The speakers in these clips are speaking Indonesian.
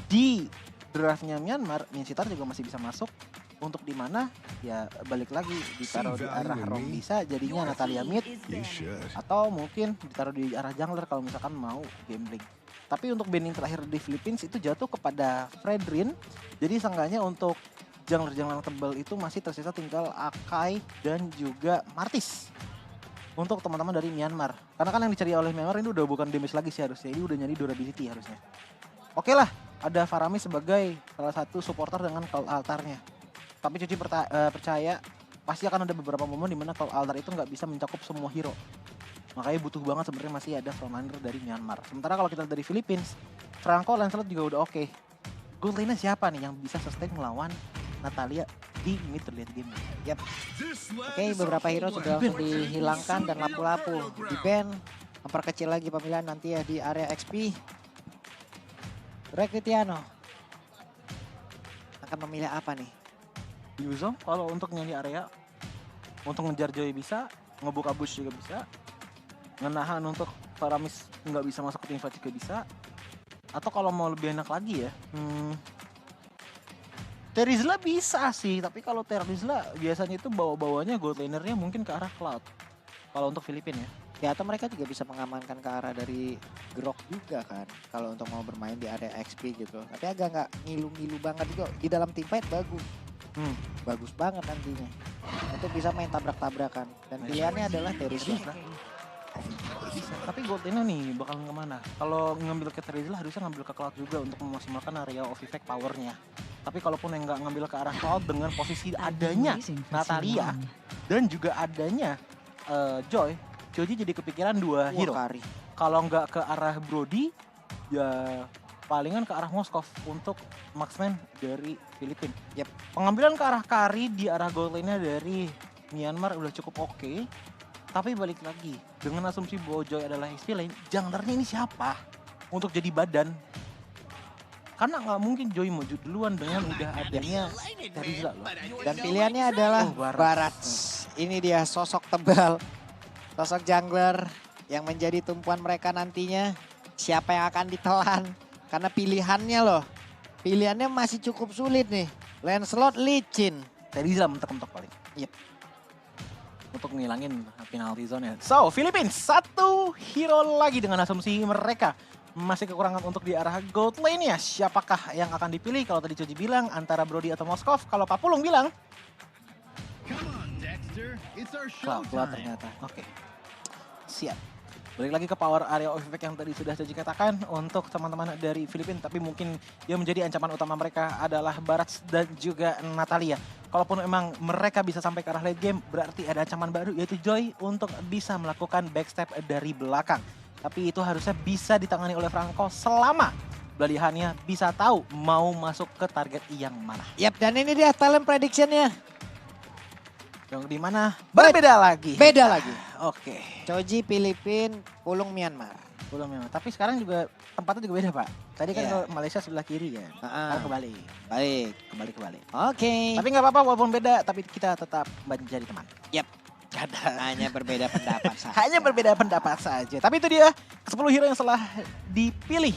di draftnya Myanmar, Minshitar juga masih bisa masuk. Untuk di mana ya balik lagi ditaruh di arah Rom bisa jadinya Natalia mid atau mungkin ditaruh di arah jungler kalau misalkan mau gambling. Tapi untuk banning terakhir di Philippines itu jatuh kepada Fredrin. Jadi seenggaknya untuk jungler-jungler tebal itu masih tersisa tinggal Akai dan juga Martis. Untuk teman-teman dari Myanmar. Karena kan yang dicari oleh Myanmar ini udah bukan damage lagi sih harusnya. Ini udah nyari durability harusnya. Oke lah, ada Faramis sebagai salah satu supporter dengan call altarnya. Tapi Cuci percaya pasti akan ada beberapa momen dimana call altar itu nggak bisa mencakup semua hero. Makanya butuh banget sebenarnya masih ada frontliner dari Myanmar. Sementara kalau kita dari Philippines, Franco Lancelot juga udah oke. Gold lane siapa nih yang bisa sustain melawan Natalia di mid to late game? Yap. Oke, beberapa hero sudah langsung dihilangkan dan lapu-lapu di ban. Memperkecil lagi pemilihan nanti ya di area XP. Rekritiano akan memilih apa nih? Yuzong kalau untuk nyanyi area, untuk ngejar Joy bisa, ngebuka bush juga bisa, ngenahan untuk Faramis nggak bisa masuk ke teamfight juga bisa. Atau kalau mau lebih enak lagi ya, Terizla bisa sih, tapi kalau Terizla biasanya itu bawa-bawanya gold lanernya mungkin ke arah Cloud. Kalau untuk Filipina ya. Ya atau mereka juga bisa mengamankan ke arah dari Grok juga kan. Kalau untuk mau bermain di area XP gitu. Tapi agak nggak ngilu-ngilu banget juga. Di dalam teamfight bagus. Bagus banget nantinya. Untuk bisa main tabrak-tabrakan. Dan pilihannya adalah Terizla. Bisa. Tapi gold laner nih bakal kemana? Kalau ngambil ke Terizla harusnya ngambil ke Cloud juga untuk memaksimalkan area of effect powernya. Tapi kalaupun yang nggak ngambil ke arah Cloud dengan posisi adanya Natalia dan juga adanya Joy jadi kepikiran dua hero. Kalau nggak ke arah Brody, ya palingan ke arah Moskov untuk marksman dari Filipina. Yep. Pengambilan ke arah Kari di arah gold lane-nya dari Myanmar udah cukup oke. Tapi balik lagi, dengan asumsi bahwa Joy adalah XP lane, junglernya ini siapa untuk jadi badan? Karena nggak mungkin Joy maju duluan dengan udah adanya Terizla loh. Dan pilihannya adalah Barats. Ini dia sosok tebal. Sosok jungler yang menjadi tumpuan mereka nantinya. Siapa yang akan ditelan? Karena pilihannya loh. Pilihannya masih cukup sulit nih. Lancelot, Lee Sin. Terizla mentok-mentok paling. Yep. Untuk ngilangin penalty zone-nya. So, Philippines satu hero lagi dengan asumsi mereka masih kekurangan untuk di arah gold lane-nya. Siapakah yang akan dipilih? Kalau tadi Coji bilang antara Brody atau Moskov. Kalau Pak Pulung bilang Cloud ternyata. Oke. Siap. Balik lagi ke power area of effect yang tadi sudah Coji katakan untuk teman-teman dari Filipina. Tapi mungkin yang menjadi ancaman utama mereka adalah Barats dan juga Natalia. Kalaupun memang mereka bisa sampai ke arah late game, berarti ada ancaman baru yaitu Joy untuk bisa melakukan backstep dari belakang. Tapi itu harusnya bisa ditangani oleh Franco selama balihannya bisa tahu mau masuk ke target yang mana. Yap, dan ini dia talent prediction-nya. Yang dimana berbeda lagi. Beda lagi. Oke. Coji Filipina, Pulung Myanmar. Pulung Myanmar. Tapi sekarang juga tempatnya juga beda Pak. Tadi kan kalau Malaysia sebelah kiri ya. Sekarang kembali. Baik. Kembali. Oke. Tapi nggak apa-apa walaupun beda. Tapi kita tetap menjadi teman. Yap. Hanya berbeda pendapat saja. Hanya berbeda pendapat saja. Tapi itu dia 10 hero yang telah dipilih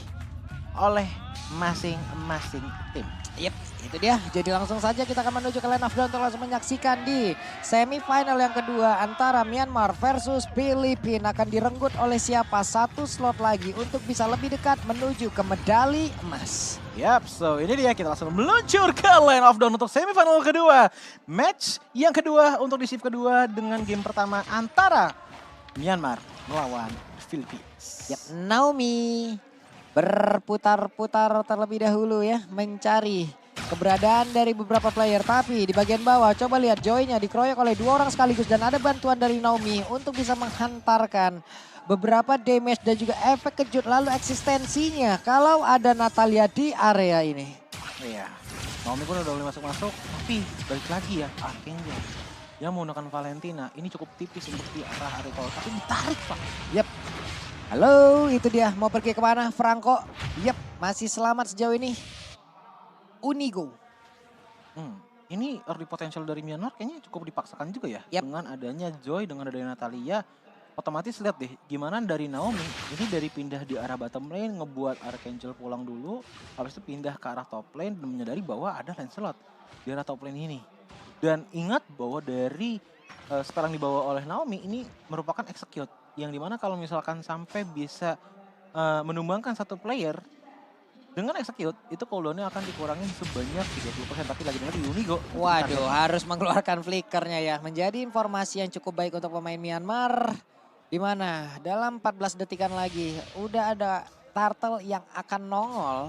oleh masing-masing tim. Yep, itu dia. Jadi langsung saja kita akan menuju ke line of down untuk langsung menyaksikan di semifinal yang kedua antara Myanmar versus Filipina. Akan direnggut oleh siapa? Satu slot lagi untuk bisa lebih dekat menuju ke medali emas. Yap, so ini dia kita langsung meluncur ke line of down untuk semifinal kedua. Match yang kedua untuk di shift kedua dengan game pertama antara Myanmar melawan Filipina. Yap, Naomi berputar-putar terlebih dahulu ya, mencari keberadaan dari beberapa player. Tapi di bagian bawah coba lihat Joy-nya dikeroyok oleh dua orang sekaligus dan ada bantuan dari Naomi untuk bisa menghantarkan beberapa damage dan juga efek kejut. Lalu eksistensinya kalau ada Natalia di area ini. Iya, Naomi pun udah boleh masuk-masuk, tapi balik lagi ya, Archangel yang menggunakan Valentina ini cukup tipis untuk di arah area call, tapi ditarik Pak. Yap. Halo, itu dia. Mau pergi kemana Franco? Yep, masih selamat sejauh ini. Unigo. Ini early potential dari Myanmar kayaknya cukup dipaksakan juga ya. Yep. Dengan adanya Joy, dengan adanya Natalia. otomatis lihat deh gimana dari Naomi ini dari pindah di arah bottom lane ngebuat Archangel pulang dulu, habis itu pindah ke arah top lane dan menyadari bahwa ada Lancelot di arah top lane ini. Dan ingat bahwa dari sekarang dibawa oleh Naomi ini merupakan execute yang dimana kalau misalkan sampai bisa menumbangkan satu player dengan execute itu cooldownnya akan dikurangin sebanyak 30%, tapi lagi-lagi Unigo. Waduh, harus mengeluarkan flickernya ya. Menjadi informasi yang cukup baik untuk pemain Myanmar. Di mana dalam 14 detikan lagi udah ada turtle yang akan nongol.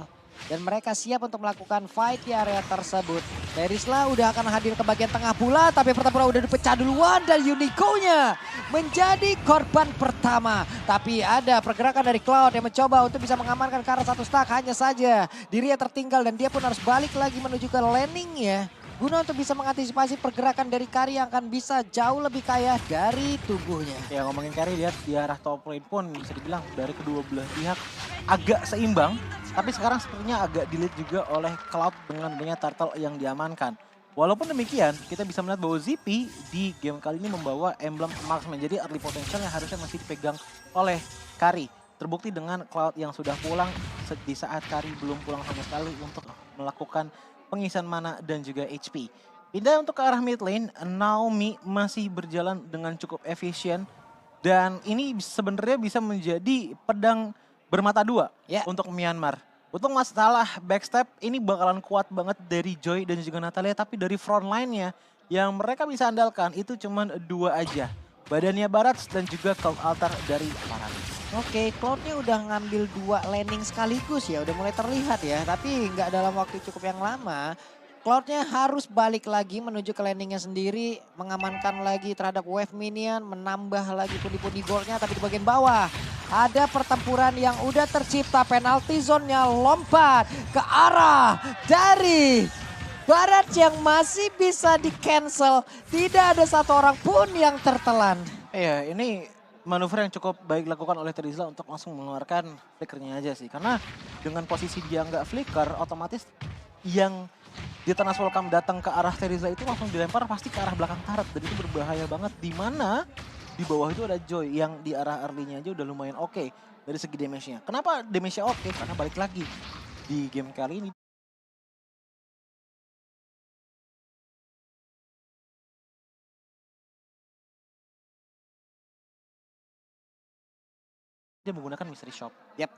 Dan mereka siap untuk melakukan fight di area tersebut. Terizla udah akan hadir ke bagian tengah pula, tapi pertempuran udah dipecah duluan dan Unico-nya menjadi korban pertama. Tapi ada pergerakan dari Cloud yang mencoba untuk bisa mengamankan ke arah satu stack. Hanya saja dirinya tertinggal dan dia pun harus balik lagi menuju ke landing ya. Guna untuk bisa mengantisipasi pergerakan dari Kari yang akan bisa jauh lebih kaya dari tubuhnya. Ya ngomongin Kari, lihat di arah top lane pun bisa dibilang dari kedua belah pihak agak seimbang. Tapi sekarang sepertinya agak di-lead juga oleh Cloud dengan banyak turtle yang diamankan. Walaupun demikian, kita bisa melihat bahwa ZP di game kali ini membawa emblem marksman. Jadi early potential yang harusnya masih dipegang oleh Kari. Terbukti dengan Cloud yang sudah pulang di saat Kari belum pulang sama sekali untuk melakukan pengisian mana dan juga HP. Pindah untuk ke arah mid lane, Naomi masih berjalan dengan cukup efisien. Dan ini sebenarnya bisa menjadi pedang bermata dua untuk Myanmar. Untuk masalah backstep ini bakalan kuat banget dari Joy dan juga Natalia. Tapi dari front line-nya yang mereka bisa andalkan itu cuma dua aja. Badannya Barats dan juga Cloud Altar dari Paramis. Oke, Cloud-nya udah ngambil dua landing sekaligus ya. Udah mulai terlihat ya. Tapi nggak dalam waktu cukup yang lama. Cloud-nya harus balik lagi menuju ke landingnya sendiri. Mengamankan lagi terhadap wave minion. Menambah lagi pundi-pundi goldnya. Tapi di bagian bawah ada pertempuran yang udah tercipta. Penalty zone-nya lompat ke arah dari Barat yang masih bisa di-cancel. Tidak ada satu orang pun yang tertelan. Iya, ini manuver yang cukup baik dilakukan oleh Terizla untuk langsung mengeluarkan flickernya aja sih. Karena dengan posisi dia nggak flicker, otomatis yang di Eternal Welcome datang ke arah Terizla itu langsung dilempar pasti ke arah belakang turret. Dan itu berbahaya banget. Di mana di bawah itu ada Joy yang di arah early-nya aja udah lumayan oke dari segi damage-nya. Kenapa damage-nya oke? Karena balik lagi di game kali ini. Dia menggunakan mystery shop. Yap.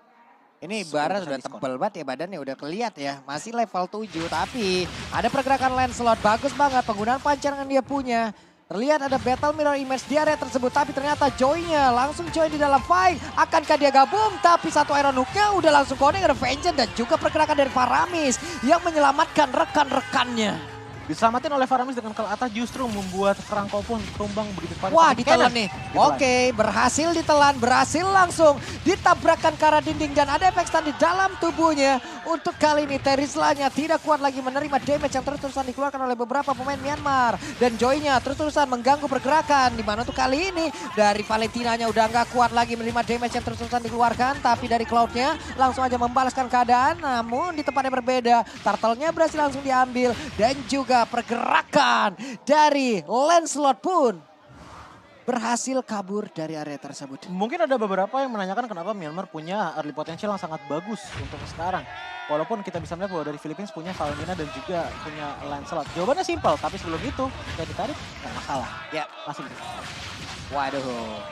Ini Barat udah tebal banget ya badannya, udah kelihatan ya. Masih level 7 tapi ada pergerakan Lancelot. Bagus banget penggunaan pancaran yang dia punya. Terlihat ada battle mirror image di area tersebut. Tapi ternyata Joy-nya langsung join di dalam fight. Akankah dia gabung? Tapi satu Iron Hook-nya udah langsung connect ke Vengeance. Dan juga pergerakan dari Paramis yang menyelamatkan rekan-rekannya. Diselamatin oleh Faramis dengan Kalata justru membuat Franco pun tumbang begitu cepat. Wah ditelan nih. Oke, berhasil ditelan, berhasil langsung ditabrakkan ke arah dinding dan ada efek stun di dalam tubuhnya. Untuk kali ini Terizla-nya tidak kuat lagi menerima damage yang terus-terusan dikeluarkan oleh beberapa pemain Myanmar. Dan Joy-nya terus-terusan mengganggu pergerakan. Dimana untuk kali ini dari Valentina-nya udah nggak kuat lagi menerima damage yang terus-terusan dikeluarkan. Tapi dari Cloud-nya langsung aja membalaskan keadaan. Namun di tempat yang berbeda, Turtle-nya berhasil langsung diambil. Dan juga pergerakan dari Lancelot pun berhasil kabur dari area tersebut. Mungkin ada beberapa yang menanyakan kenapa Myanmar punya early potential yang sangat bagus untuk sekarang. Walaupun kita bisa melihat bahwa dari Philippines punya Valentina dan juga punya Lancelot. Jawabannya simpel, tapi sebelum itu kayak ditarik nggak masalah. Ya, masih bisa. Waduh,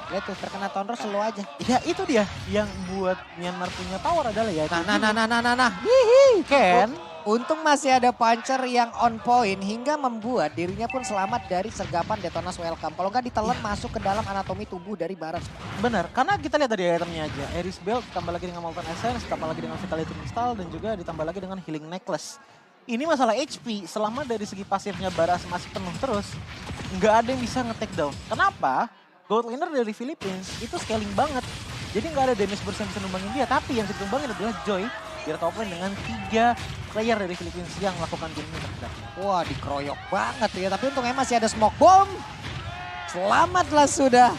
lihat tuh terkena Tonro slow aja. Ya itu dia yang buat Myanmar punya power adalah ya. Nah. Hihi, Ken. Untung masih ada puncher yang on point hingga membuat dirinya pun selamat dari sergapan Detonas Welcome. Kalau nggak ditelan masuk ke dalam anatomi tubuh dari Barat. Benar, karena kita lihat dari itemnya aja. Aris Belt ditambah lagi dengan Molten Essence, ditambah lagi dengan Vitality Crystal dan juga ditambah lagi dengan Healing Necklace. Ini masalah HP, selama dari segi pasifnya Baras masih penuh terus, nggak ada yang bisa nge-take down. Kenapa? Gold laner dari Philippines itu scaling banget. Jadi nggak ada damage burst yang bisa numbangin dia, tapi yang bisa numbangin adalah Joy. Dia top lane dengan 3 player dari Philippines yang melakukan game ini terhadap. Wah dikeroyok banget ya, tapi untungnya masih ada smoke bomb. Selamatlah sudah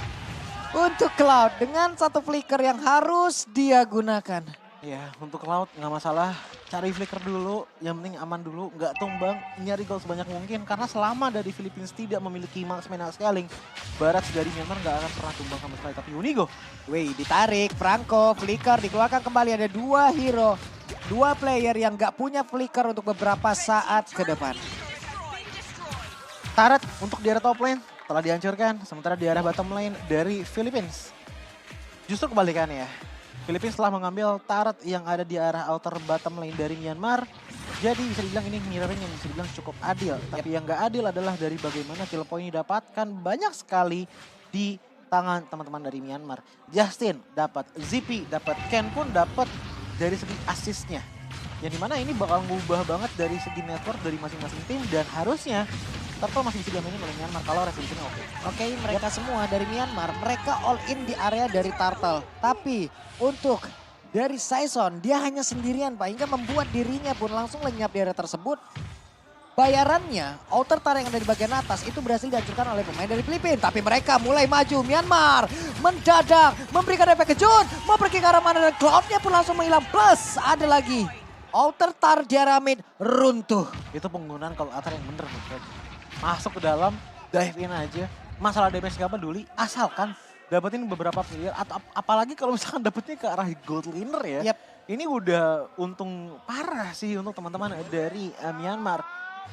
untuk Cloud dengan satu flicker yang harus dia gunakan. Ya, untuk Cloud nggak masalah. Cari flicker dulu, yang penting aman dulu, nggak tumbang, nyari gol sebanyak mungkin. Karena selama dari Philippines tidak memiliki marksman scaling, Barat dari Myanmar nggak akan pernah tumbang sama sekali. Tapi Unigo, Wih, ditarik, Franco, flicker, dikeluarkan kembali. Ada 2 hero, 2 player yang nggak punya flicker untuk beberapa saat ke depan. Turret untuk di arah top lane telah dihancurkan. Sementara di arah bottom lane dari Philippines, justru kebalikannya. Philippines telah mengambil turret yang ada di arah outer bottom lane dari Myanmar. Jadi bisa dibilang ini mirroring yang bisa dibilang cukup adil. Tapi yang nggak adil adalah dari bagaimana kill point didapatkan banyak sekali di tangan teman-teman dari Myanmar. Justin dapat, ZP dapat, Ken pun dapat dari segi asisnya. Yang dimana ini bakal ngubah banget dari segi network dari masing-masing tim. Dan harusnya Turtle masih bisa diamainin oleh Myanmar kalau resolusinya oke. Oke, mereka semua dari Myanmar, mereka all in di area dari Turtle. Tapi untuk dari Saison, dia hanya sendirian Pak, hingga membuat dirinya pun langsung lenyap di area tersebut. Bayarannya, outer turret yang ada di bagian atas itu berhasil dihancurkan oleh pemain dari Filipina. Tapi mereka mulai maju, Myanmar mendadak memberikan efek kejut, mau pergi ke arah mana dan Cloud-nya pun langsung menghilang. Plus ada lagi, outer turret di area mid runtuh. Itu penggunaan kalau atar yang bener nih. Masuk ke dalam, dive in aja. Masalah damage gak peduli, asalkan dapetin beberapa player. Atau apalagi kalau misalkan dapetnya ke arah gold laner ya. Yep. Ini udah untung parah sih untuk teman-teman dari Myanmar.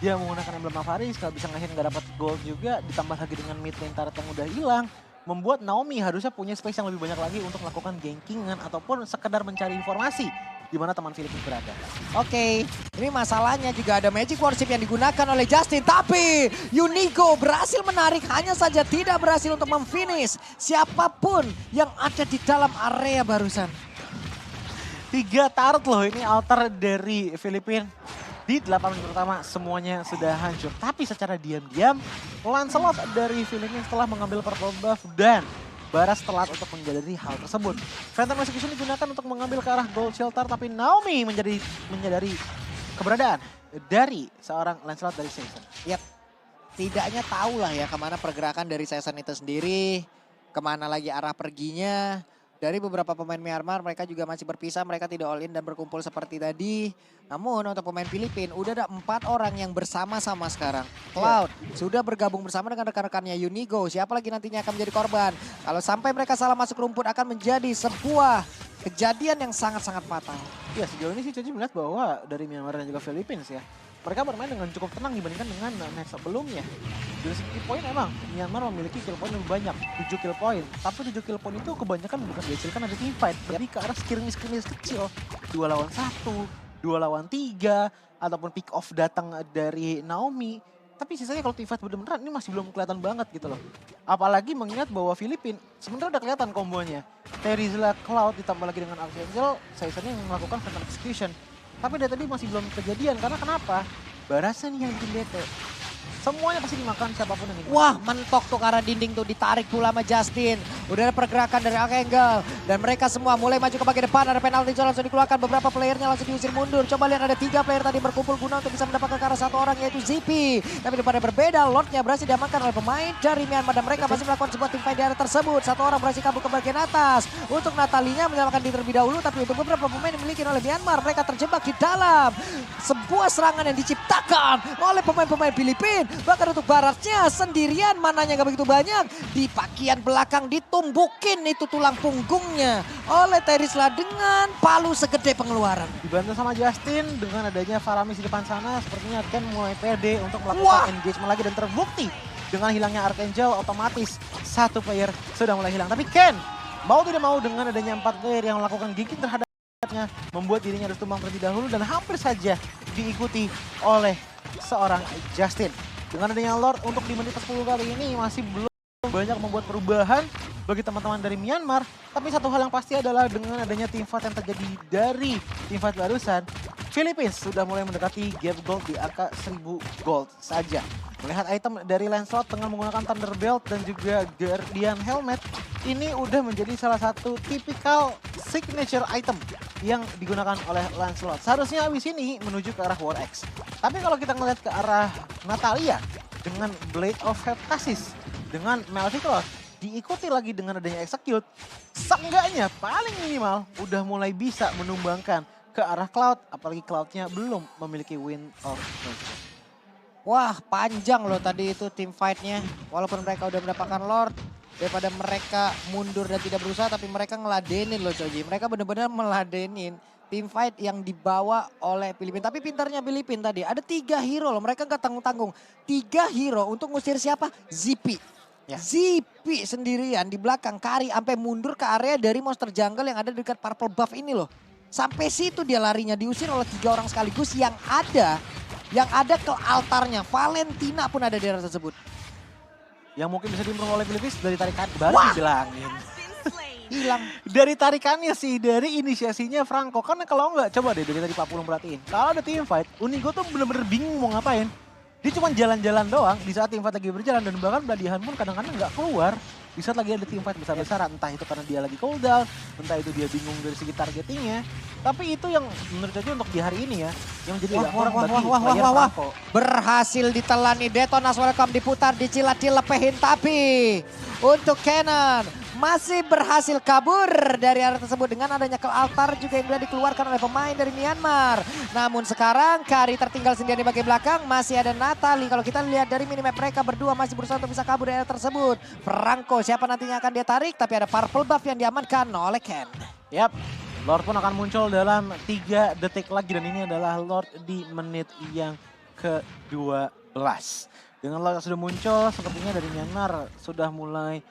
Dia menggunakan emblem Avaris, kalau bisa ngasih nggak dapat gold juga. Ditambah lagi dengan mid lane turret yang udah hilang. Membuat Naomi harusnya punya space yang lebih banyak lagi untuk melakukan gankingan ataupun sekedar mencari informasi di mana teman Filipina berada. Oke, ini masalahnya juga ada Magic Worship yang digunakan oleh Justin. Tapi Unigo berhasil menarik, hanya saja tidak berhasil untuk memfinish siapapun yang ada di dalam area barusan. 3 turret loh ini outer dari Filipina. Di 8 menit pertama semuanya sudah hancur. Tapi secara diam-diam Lancelot dari Filipina setelah mengambil purple buff dan Baras telat untuk menyadari hal tersebut. Phantom Execution digunakan untuk mengambil ke arah Gold Shelter, tapi Naomi menyadari keberadaan dari seorang Lancelot dari Saison. Yap, tidaknya tahu lah ya kemana pergerakan dari Saison itu sendiri, kemana lagi arah perginya. Dari beberapa pemain Myanmar mereka juga masih berpisah, mereka tidak all in dan berkumpul seperti tadi. Namun untuk pemain Filipina udah ada 4 orang yang bersama-sama sekarang. Cloud sudah bergabung bersama dengan rekan-rekannya Unigo. Siapa lagi nantinya akan menjadi korban? Kalau sampai mereka salah masuk rumput akan menjadi sebuah kejadian yang sangat-sangat fatal. Ya sejauh ini sih Caci melihat bahwa dari Myanmar dan juga Filipina ya. Mereka bermain dengan cukup tenang dibandingkan dengan match sebelumnya. Dari segi poin emang Myanmar memiliki kill point lebih banyak, 7 kill point. Tapi 7 kill point itu kebanyakan bukan dihasilkan dari teamfight, lebih ke arah skirmish-skirmish kecil. 2 lawan 1, 2 lawan 3, ataupun pick off datang dari Naomi. Tapi sisanya kalau teamfight bener-beneran ini masih belum kelihatan banget gitu loh. Apalagi mengingat bahwa Filipina sebenarnya udah kelihatan kombonya. Terizla, Cloud ditambah lagi dengan Archangel, Saison yang melakukan Phantom Execution. Tapi dari tadi masih belum kejadian, karena kenapa? Barasan yang bikin bete. Semuanya pasti dimakan siapapun yang ini. Wah, mentok tuh ke arah dinding tuh, ditarik pula sama Justin. Udah ada pergerakan dari Archangel. Dan mereka semua mulai maju ke bagian depan. Ada penalti zone langsung dikeluarkan. Beberapa playernya langsung diusir mundur. Coba lihat ada 3 player tadi berkumpul guna untuk bisa mendapatkan ke arah 1 orang yaitu ZP. Tapi daripada berbeda, Lordnya berhasil diamankan oleh pemain dari Myanmar. Dan mereka masih melakukan sebuah teamfight di area tersebut. 1 orang berhasil kabur ke bagian atas. Untuk Natalinya menyelamatkan diri terlebih dahulu. Tapi untuk beberapa pemain yang dimiliki oleh Myanmar, mereka terjebak di dalam sebuah serangan yang diciptakan oleh pemain-pemain Filipina. Bahkan untuk Baratnya sendirian, mananya gak begitu banyak. Di bagian belakang ditumbukin itu tulang punggungnya oleh Terizla dengan palu segede pengeluaran. Dibantu sama Justin dengan adanya Faramis di depan sana, sepertinya Ken mulai pede untuk melakukan engagement lagi dan terbukti dengan hilangnya Archangel otomatis 1 player sudah mulai hilang. Tapi Ken mau tidak mau dengan adanya 4 player yang melakukan gigit terhadapnya membuat dirinya harus tumbang terlebih dahulu dan hampir saja diikuti oleh seorang Justin. Dengan adanya Lord untuk di menit 10 kali ini masih belum banyak membuat perubahan bagi teman-teman dari Myanmar. Tapi satu hal yang pasti adalah dengan adanya teamfight yang terjadi dari teamfight barusan, Philippines sudah mulai mendekati gap gold di angka 1000 gold saja. Melihat item dari Lancelot dengan menggunakan Thunderbolt dan juga Guardian Helmet, ini udah menjadi salah satu tipikal signature item yang digunakan oleh Lancelot. Seharusnya abis ini menuju ke arah War X. Tapi kalau kita ngeliat ke arah Natalia dengan Blade of Heptasis, dengan Malphite, diikuti lagi dengan adanya execute, seenggaknya paling minimal udah mulai bisa menumbangkan ke arah Cloud, apalagi Cloud-nya belum memiliki Wind of Nature. Wah, panjang loh tadi itu tim fight-nya. Walaupun mereka udah mendapatkan Lord, daripada mereka mundur dan tidak berusaha, tapi mereka ngeladenin loh Coji. Mereka benar-benar meladenin tim fight yang dibawa oleh Filipina. Tapi pintarnya Filipina tadi, ada 3 hero loh, mereka gak tanggung-tanggung. 3 hero untuk ngusir siapa? Zippy. Ya. Zippy sendirian di belakang Kari sampai mundur ke area dari monster jungle yang ada dekat purple buff ini loh. Sampai situ dia larinya, diusir oleh 3 orang sekaligus yang ada ke altarnya. Valentina pun ada di area tersebut. Yang mungkin bisa diimprove oleh Philippines dari tarikan, baru dibilangin. Hilang. Dari tarikannya sih, dari inisiasinya Franco. Karena kalau enggak, coba deh dari tadi Pak Pulung perhatiin. Kalau ada team fight, Unigo tuh bener-bener bingung mau ngapain. Dia cuma jalan-jalan doang di saat tim fight lagi berjalan. Dan bahkan Bladihan pun kadang-kadang nggak keluar. Di saat lagi ada tim fight besar-besaran. Entah itu karena dia lagi cooldown, entah itu dia bingung dari segi targetingnya. Tapi itu yang menurut saya untuk di hari ini ya, yang jadi agak kurang bagi player Franco. Berhasil ditelan nih Detonas, welcome diputar, dicilat, dilepehin. Tapi untuk Kenan masih berhasil kabur dari area tersebut dengan adanya ke altar juga yang sudah dikeluarkan oleh pemain dari Myanmar. Namun sekarang Kari tertinggal sendiri di bagian belakang, masih ada Natali. Kalau kita lihat dari minimap mereka berdua masih berusaha untuk bisa kabur dari area tersebut. Franco siapa nantinya akan dia tarik, tapi ada purple buff yang diamankan oleh Ken. Yap, Lord pun akan muncul dalam 3 detik lagi dan ini adalah Lord di menit yang ke-12. Dengan Lord sudah muncul, sepertinya dari Myanmar sudah mulai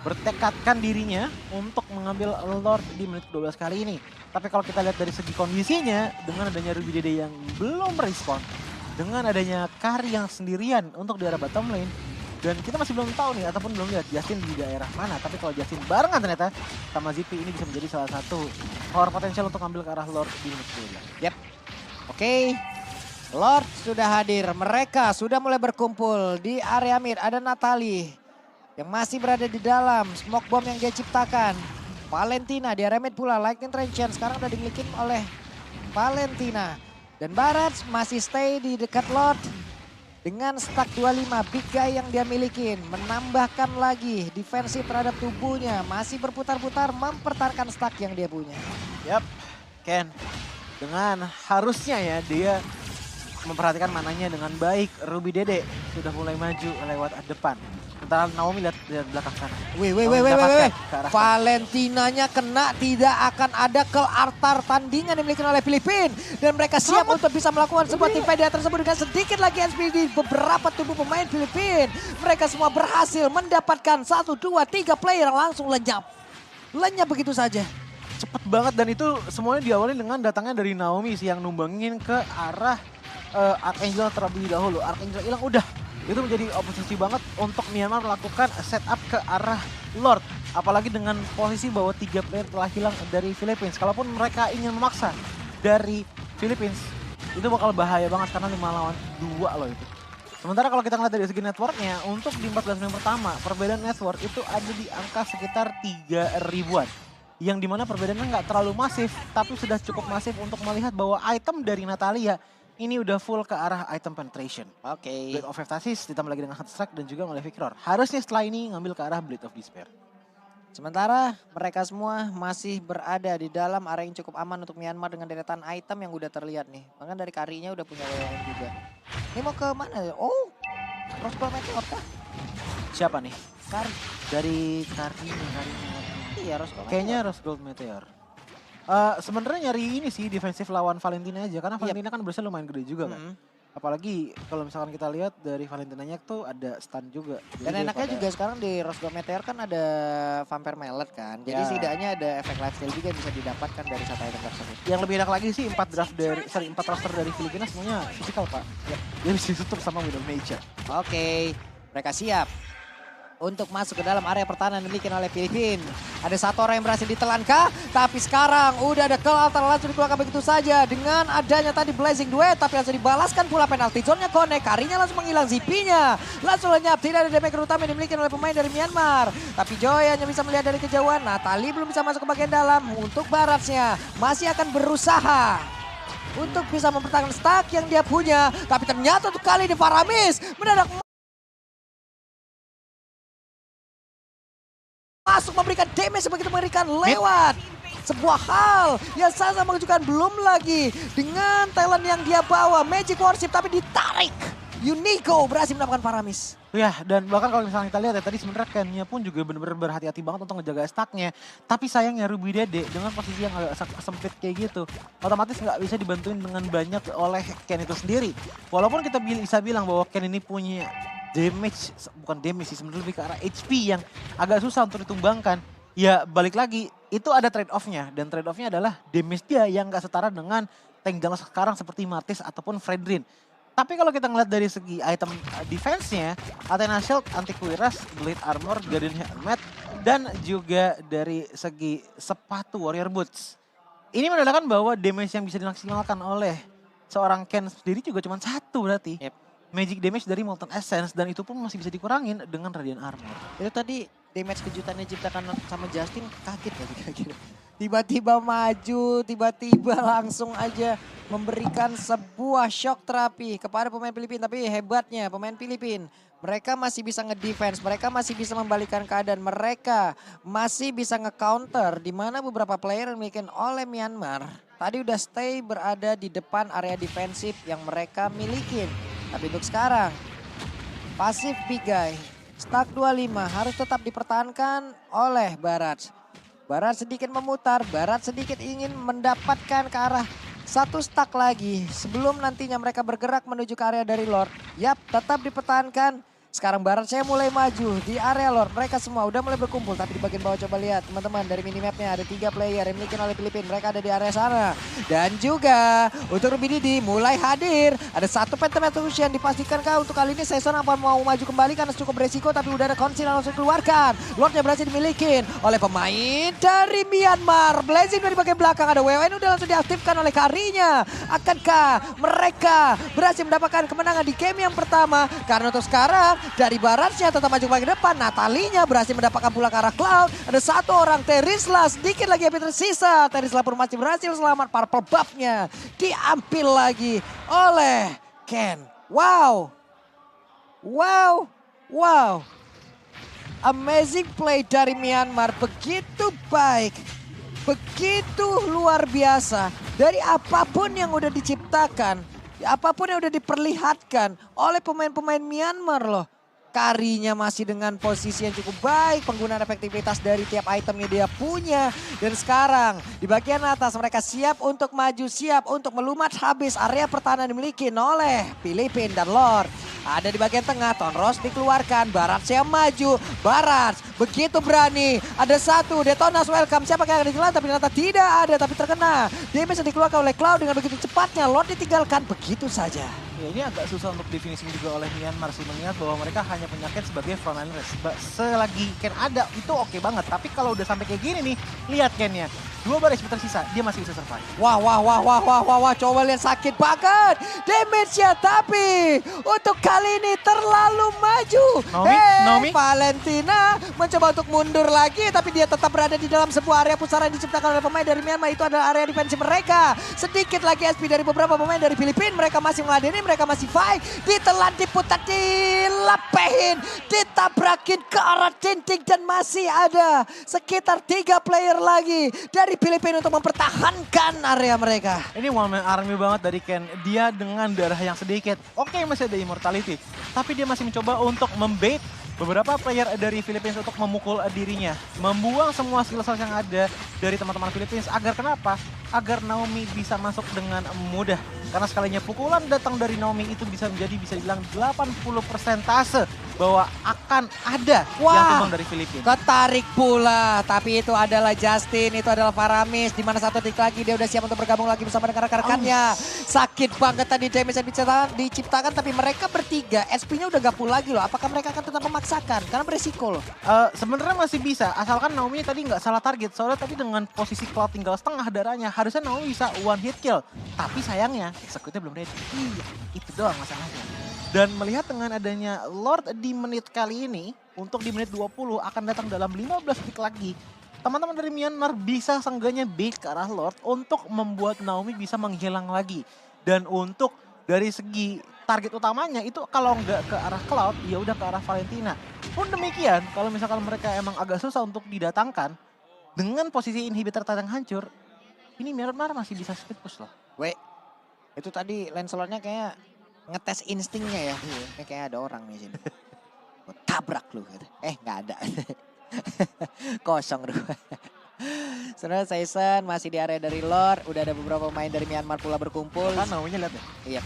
bertekadkan dirinya untuk mengambil Lord di menit ke-12 kali ini. Tapi kalau kita lihat dari segi kondisinya, dengan adanya Ruby Dede yang belum merespon, dengan adanya Kari yang sendirian untuk di arah bottom lane, dan kita masih belum tahu nih, ataupun belum lihat Justin di daerah mana. Tapi kalau Justin barengan ternyata sama Zippy, ini bisa menjadi salah satu power potensial untuk ambil ke arah Lord di menit ke-12. Yap, oke. Lord sudah hadir, mereka sudah mulai berkumpul di area mid. Ada Natali yang masih berada di dalam smoke bomb yang dia ciptakan. Valentina di area mid pula, Lightning Transient sekarang udah dimiliki oleh Valentina. Dan Barats masih stay di dekat Lord dengan stack 25 big guy yang dia milikin. Menambahkan lagi defensif terhadap tubuhnya, masih berputar-putar mempertahankan stack yang dia punya. Yap, Ken, dengan harusnya ya dia memperhatikan mananya dengan baik. Ruby Dede sudah mulai maju lewat depan. Sementara Naomi lihat belakang sana. Wih. Valentinanya kena, tidak akan ada ke altar tandingan yang dimiliki oleh Filipina. Dan mereka siap untuk bisa melakukan sebuah tim fight tersebut dengan sedikit lagi SP di beberapa tubuh pemain Filipina. Mereka semua berhasil mendapatkan 1, 2, 3 player yang langsung lenyap. Lenyap begitu saja. Cepet banget dan itu semuanya diawali dengan datangnya dari Naomi sih yang numbangin ke arah Archangel terlebih dahulu. Archangel hilang udah. Itu menjadi oposisi banget untuk Myanmar melakukan setup ke arah Lord. Apalagi dengan posisi bahwa 3 player telah hilang dari Philippines. Kalaupun mereka ingin memaksa dari Philippines, itu bakal bahaya banget karena 5 lawan 2 loh itu. Sementara kalau kita ngeliat dari segi networknya, untuk di 14 game pertama, perbedaan network itu ada di angka sekitar 3 ribuan. Yang dimana perbedaannya nggak terlalu masif, tapi sudah cukup masif untuk melihat bahwa item dari Natalia ini udah full ke arah item penetration. Oke. Blade of Eptasis ditambah lagi dengan Strike dan juga oleh Victor. Harusnya setelah ini ngambil ke arah Blade of Despair. Sementara mereka semua masih berada di dalam area yang cukup aman untuk Myanmar dengan deretan item yang udah terlihat nih. Bahkan dari Karinya udah punya WWM juga. Ini mau ke mana? Oh, Roseball Meteor kah? Siapa nih? Kari. Dari Karinya. Iya, Roseball Meteor. Kayaknya Rose Gold Meteor. Sebenarnya nyari ini sih defensif lawan Valentina aja. Karena Valentina kan berhasil lumayan gede juga kan. Apalagi kalau misalkan kita lihat dari Valentinanya tuh ada stun juga. Dan enaknya juga sekarang di Rose Gold Meteor kan ada Vampire Mallet kan. Jadi setidaknya ada efek lifesteal juga yang bisa didapatkan dari satu item tersebut. Yang lebih enak lagi sih 4 roster dari Filipina semuanya physical Pak. Ya, dia bisa ditutup sama Widow Nature. Oke, mereka siap untuk masuk ke dalam area pertahanan yang dimiliki oleh Filipina. Ada satu orang yang berhasil ditelan kah? Tapi sekarang udah ada kill altar langsung dikeluarkan begitu saja. Dengan adanya tadi Blazing Duet, tapi langsung dibalaskan pula penalty zone-nya connect. Karinya langsung menghilang, Zippy-nya langsung lenyap. Tidak ada damage utama yang dimiliki oleh pemain dari Myanmar. Tapi Joy hanya bisa melihat dari kejauhan. Natali belum bisa masuk ke bagian dalam. Untuk Barats-nya masih akan berusaha untuk bisa mempertahankan stack yang dia punya. Tapi ternyata untuk kali ini Faramis mendadak masuk memberikan damage begitu mengerikan lewat sebuah hal yang sangat mengejutkan. Belum lagi dengan talent yang dia bawa, Magic Worship, tapi ditarik. Unico berhasil mendapatkan Paramis. Ya, dan bahkan kalau misalnya kita lihat ya tadi sebenarnya Ken-nya pun juga benar-benar berhati-hati banget untuk ngejaga stacknya. Tapi sayangnya Ruby Dede dengan posisi yang agak sempit kayak gitu, otomatis nggak bisa dibantuin dengan banyak oleh Ken itu sendiri. Walaupun kita bisa bilang bahwa Ken ini punya damage, bukan damage sih sebenarnya lebih ke arah HP yang agak susah untuk ditumbangkan. Ya balik lagi, itu ada trade-off-nya. Dan trade-off-nya adalah damage dia yang nggak setara dengan tank jungle sekarang seperti Martis ataupun Fredrin. Tapi kalau kita ngeliat dari segi item defense-nya, Athena Shield, Antiquirus, Blade Armor, Guardian Helmet, dan juga dari segi sepatu Warrior Boots. Ini menandakan bahwa damage yang bisa dimaksimalkan oleh seorang Ken sendiri juga cuma satu berarti. Yep. Magic damage dari Molten Essence, dan itu pun masih bisa dikurangin dengan Radiant Armor. Itu tadi damage kejutannya diciptakan sama Justin, kaget gak kira-kira? Tiba-tiba maju, tiba-tiba langsung aja memberikan sebuah shock terapi kepada pemain Filipina. Tapi hebatnya pemain Filipina, mereka masih bisa ngedefense, mereka masih bisa membalikan keadaan, mereka masih bisa nge-counter di mana beberapa player yang dimiliki oleh Myanmar tadi udah stay berada di depan area defensif yang mereka miliki. Tapi untuk sekarang, pasif Big Guy, stack 25 harus tetap dipertahankan oleh Barat. Barat sedikit memutar, Barat sedikit ingin mendapatkan ke arah satu stack lagi sebelum nantinya mereka bergerak menuju ke area dari Lord. Yap, tetap dipertahankan. Sekarang Barat saya mulai maju di area Lord. Mereka semua udah mulai berkumpul. Tapi di bagian bawah coba lihat teman-teman dari minimapnya. Ada 3 player yang dimiliki oleh Filipina. Mereka ada di area sana. Dan juga untuk Ruby Didi mulai hadir. Ada satu Pentameter yang dipastikan kah untuk kali ini Season apa mau maju kembali karena cukup beresiko. Tapi udah ada Konsil yang langsung dikeluarkan. Lordnya berhasil dimiliki oleh pemain dari Myanmar. Blazing dari bagian belakang. Ada WWN udah langsung diaktifkan oleh Karinya. Akankah mereka berhasil mendapatkan kemenangan di game yang pertama? Karena untuk sekarang dari Baratnya tetap maju ke depan. Natalinya berhasil mendapatkan pula ke arah Cloud. Ada satu orang Terisla, sedikit lagi yang tersisa. Terisla pun masih berhasil selamat. Purple buff-nya diambil lagi oleh Ken. Wow. Wow. Wow. Amazing play dari Myanmar. Begitu baik. Begitu luar biasa. Dari apapun yang udah diciptakan. Apapun yang udah diperlihatkan oleh pemain-pemain Myanmar loh. Karinya masih dengan posisi yang cukup baik. Penggunaan efektivitas dari tiap itemnya dia punya. Dan sekarang di bagian atas mereka siap untuk maju. Siap untuk melumat habis area pertahanan dimiliki oleh Filipina dan Lord. Ada di bagian tengah, Tonros dikeluarkan. Barat siap maju. Barat begitu berani. Ada satu, Detonas welcome. Siapa yang akan dijelaskan tapi ternyata tidak ada. Tapi terkena. Damage yang dikeluarkan oleh Cloud dengan begitu cepatnya. Lord ditinggalkan begitu saja. Ya, ini agak susah untuk definisi juga oleh Myanmar sih, mengingat bahwa mereka hanya punya Ken sebagai frontliners. Selagi Ken ada itu oke banget, tapi kalau udah sampai kayak gini nih, lihat Ken-nya. 2 bar HP tersisa, dia masih bisa survive. Wah, coba lihat sakit banget damage-nya, tapi untuk kali ini terlalu maju. Naomi. Valentina mencoba untuk mundur lagi, tapi dia tetap berada di dalam sebuah area pusaran yang diciptakan oleh pemain dari Myanmar. Itu adalah area defensi mereka. Sedikit lagi SP dari beberapa pemain dari Filipina, mereka masih mengadeni, mereka masih fight. Ditelan, diputar, dilepehin, ditabrakin ke arah dinding, dan masih ada sekitar 3 player lagi dari Filipina untuk mempertahankan area mereka. Ini one man army banget dari Ken. Dia dengan darah yang sedikit. Oke, masih ada immortality. Tapi dia masih mencoba untuk membait beberapa player dari Filipina untuk memukul dirinya. Membuang semua skill yang ada dari teman-teman Filipina. Agar kenapa? Agar Naomi bisa masuk dengan mudah. Karena sekalinya pukulan datang dari Naomi itu bisa dibilang 80% bahwa akan ada yang tumbang dari Filipina. Ketarik pula, tapi itu adalah Justin, itu adalah Paramis. Di mana satu detik lagi dia udah siap untuk bergabung lagi bersama dengan rekan-rekannya. Sakit banget tadi damage yang diciptakan, tapi mereka bertiga SP-nya udah gak full lagi loh. Apakah mereka akan tetap memaksakan? Karena beresiko loh. Sebenarnya masih bisa, asalkan Naomi tadi nggak salah target. Soalnya tadi dengan posisi Cloud tinggal setengah darahnya, harusnya Naomi bisa one hit kill. Tapi sayangnya, execute-nya belum ready. Iya, itu doang masalahnya. Dan melihat dengan adanya Lord di menit kali ini, untuk di menit 20 akan datang dalam 15 detik lagi. Teman-teman dari Myanmar bisa seenggaknya bait ke arah Lord untuk membuat Naomi bisa menghilang lagi. Dan untuk dari segi target utamanya itu kalau nggak ke arah Cloud, ya udah ke arah Valentina. Pun demikian, kalau misalkan mereka emang agak susah untuk didatangkan, dengan posisi inhibitor yang hancur, ini Myanmar masih bisa speed push loh. Itu tadi Lancelotnya kayak ngetes instingnya ya. Kayak ada orang di sini. Gua tabrak lu. Nggak ada. Kosong dua. Sebenarnya Season masih di area dari Lord. Udah ada beberapa pemain dari Myanmar pula berkumpul. Kan namanya lihat ya. Iya.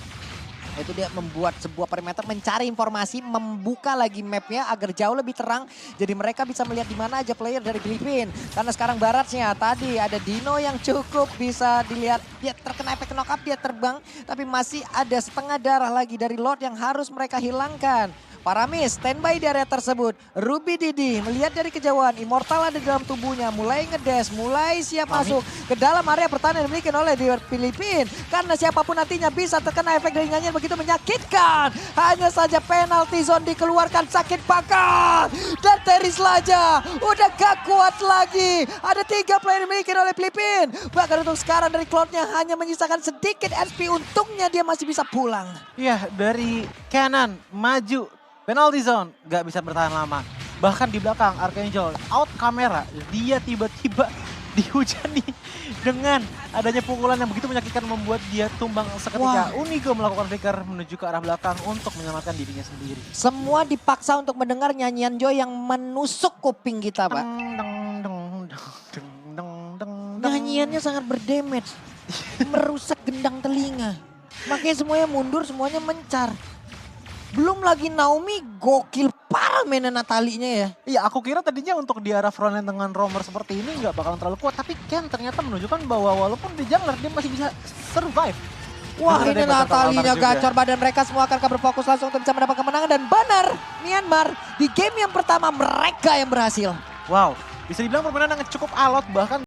Itu dia membuat sebuah perimeter, mencari informasi, membuka lagi mapnya agar jauh lebih terang. Jadi mereka bisa melihat di mana aja player dari Filipina. Karena sekarang baratnya tadi ada Dino yang cukup bisa dilihat. Dia terkena efek knock up, dia terbang. Tapi masih ada setengah darah lagi dari Lord yang harus mereka hilangkan. Paramis standby di area tersebut. Ruby Didi melihat dari kejauhan. Immortal ada di dalam tubuhnya. Mulai ngedes, mulai siap masuk ke dalam area pertahanan yang dimiliki oleh di Filipina. Karena siapapun nantinya bisa terkena efek dari nyanyian begitu menyakitkan. Hanya saja penalty zone dikeluarkan, sakit bakar. Dan Teris Laja udah gak kuat lagi. Ada 3 player yang dimiliki oleh Filipina. Bahkan untuk sekarang dari Cloud-nya hanya menyisakan sedikit SP. Untungnya dia masih bisa pulang. Iya, dari kanan maju. Penalty zone, gak bisa bertahan lama. Bahkan di belakang Archangel out kamera, dia tiba-tiba dihujani dengan adanya pukulan yang begitu menyakitkan membuat dia tumbang seketika. Unigo melakukan flicker menuju ke arah belakang untuk menyelamatkan dirinya sendiri. Semua dipaksa untuk mendengar nyanyian Joy yang menusuk kuping kita, Pak. Nyanyiannya sangat berdamage, merusak gendang telinga. Makanya semuanya mundur, semuanya mencar. Belum lagi Naomi gokil parah mainan Natalinya ya. Iya, aku kira tadinya untuk di arah frontline dengan roamer seperti ini nggak bakalan terlalu kuat. Tapi Ken ternyata menunjukkan bahwa walaupun di jungler dia masih bisa survive. Wah, ini Natalinya gacor, badan mereka semua akan berfokus langsung untuk bisa mendapat kemenangan. Dan benar, Myanmar di game yang pertama mereka yang berhasil. Wow, bisa dibilang permainan yang cukup alot, bahkan